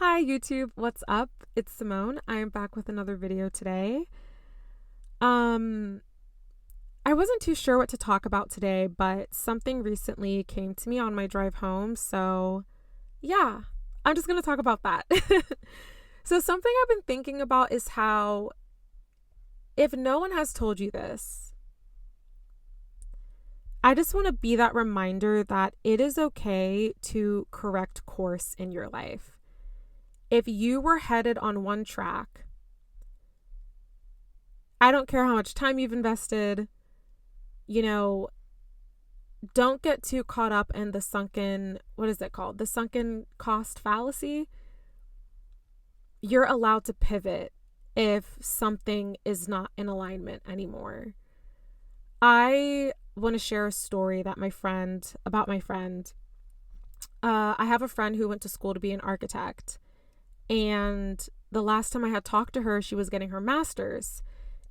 Hi YouTube, what's up? It's Simone. I am back with another video today. Um I wasn't too sure what to talk about today, but something recently came to me on my drive home, so yeah, I'm just going to talk about that. So something I've been thinking about is how if no one has told you this, I just want to be that reminder that it is okay to correct course in your life. If you were headed on one track, I don't care how much time you've invested, you know, don't get too caught up in the sunken, what is it called? The sunken cost fallacy. You're allowed to pivot if something is not in alignment anymore. I want to share a story that about my friend. I have a friend who went to school to be an architect. And the last time I had talked to her, she was getting her master's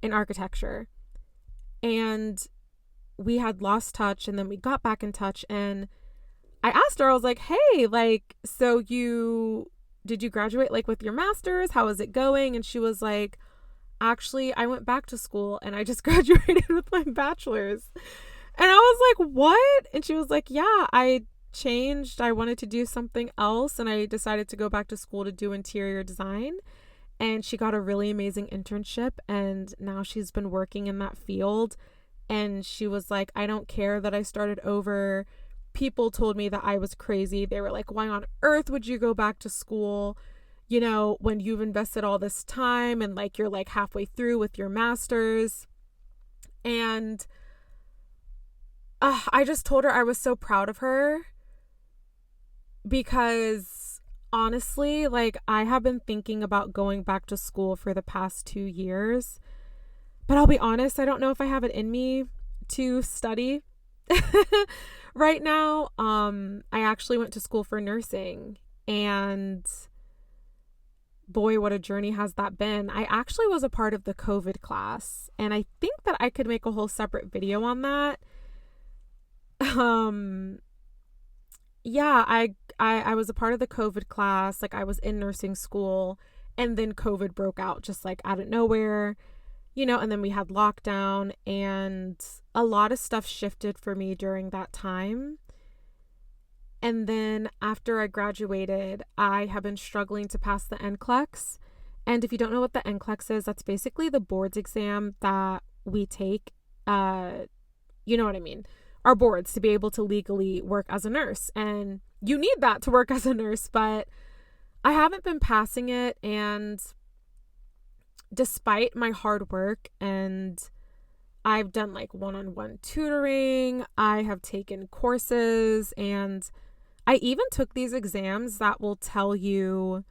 in architecture. And we had lost touch, and then we got back in touch, and I asked her, I was like, hey, like, so did you graduate like with your master's? How is it going? And she was like, actually, I went back to school and I just graduated with my bachelor's. And I was like, what? And she was like, yeah, I changed. I wanted to do something else, and I decided to go back to school to do interior design. And she got a really amazing internship, and now she's been working in that field. And she was like, I don't care that I started over. People told me that I was crazy. They were like, why on earth would you go back to school, when you've invested all this time and like you're like halfway through with your master's? And I just told her I was so proud of her, because honestly, like, I have been thinking about going back to school for the past 2 years. But I'll be honest, I don't know if I have it in me to study right now. I actually went to school for nursing, and boy, what a journey has that been. I actually was a part of the COVID class, and I think that I could make a whole separate video on that. Yeah, I was a part of the COVID class. Like, I was in nursing school, and then COVID broke out just like out of nowhere. And then we had lockdown, and a lot of stuff shifted for me during that time. And then after I graduated, I have been struggling to pass the NCLEX. And if you don't know what the NCLEX is, that's basically the boards exam that we take. You know what I mean? Our boards to be able to legally work as a nurse. And you need that to work as a nurse, but I haven't been passing it. And despite my hard work, and I've done like one-on-one tutoring, I have taken courses, and I even took these exams that will tell you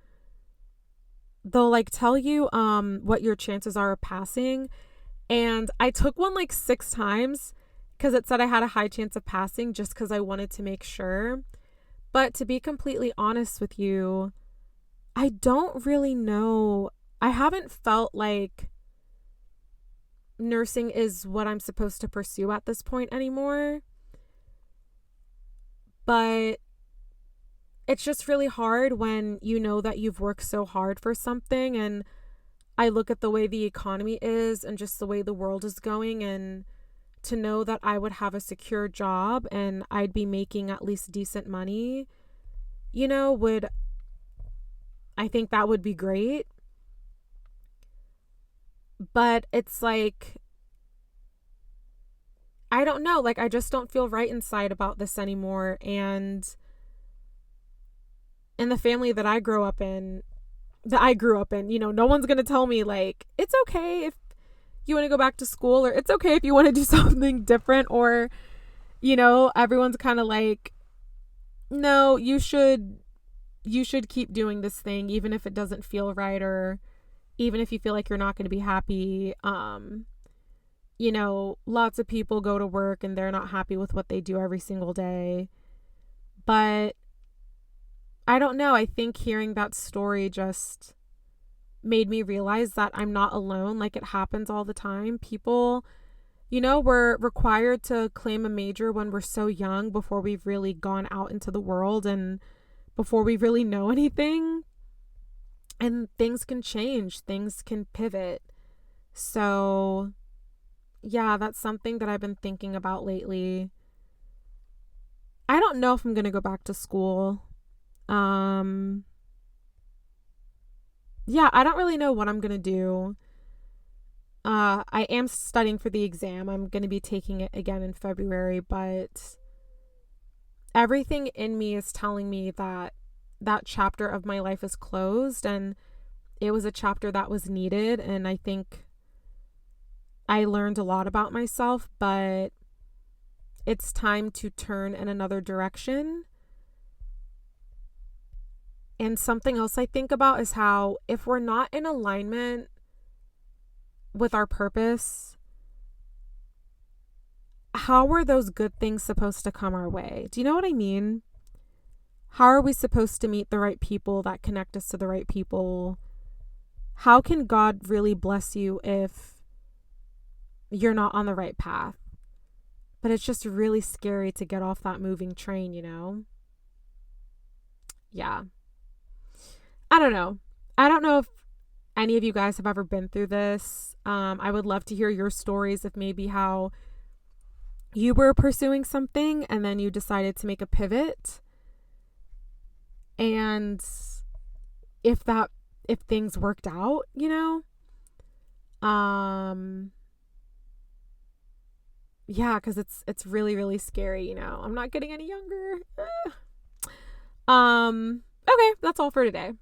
what your chances are of passing. And I took one like 6 times because it said I had a high chance of passing, just because I wanted to make sure. But to be completely honest with you, I don't really know. I haven't felt like nursing is what I'm supposed to pursue at this point anymore. But it's just really hard when you know that you've worked so hard for something. And I look at the way the economy is and just the way the world is going, and to know that I would have a secure job and I'd be making at least decent money, I think that would be great. But it's like, I don't know, like, I just don't feel right inside about this anymore. And in the family that I grew up in, no one's going to tell me like, it's okay if you want to go back to school, or it's okay if you want to do something different, or, everyone's kind of like, no, you should keep doing this thing, even if it doesn't feel right, or even if you feel like you're not going to be happy. Lots of people go to work and they're not happy with what they do every single day. But I don't know. I think hearing that story just made me realize that I'm not alone. Like, it happens all the time. People, we're required to claim a major when we're so young, before we've really gone out into the world and before we really know anything. And things can change, things can pivot. So, yeah, that's something that I've been thinking about lately. I don't know if I'm going to go back to school. Um, yeah, I don't really know what I'm going to do. I am studying for the exam. I'm going to be taking it again in February, but everything in me is telling me that that chapter of my life is closed, and it was a chapter that was needed, and I think I learned a lot about myself, but it's time to turn in another direction. And something else I think about is how if we're not in alignment with our purpose, how are those good things supposed to come our way? Do you know what I mean? How are we supposed to meet the right people that connect us to the right people? How can God really bless you if you're not on the right path? But it's just really scary to get off that moving train, you know? Yeah. I don't know. I don't know if any of you guys have ever been through this. I would love to hear your stories of maybe how you were pursuing something and then you decided to make a pivot. And if things worked out, you know? Yeah, because it's really, really scary, you know. I'm not getting any younger. Okay, that's all for today.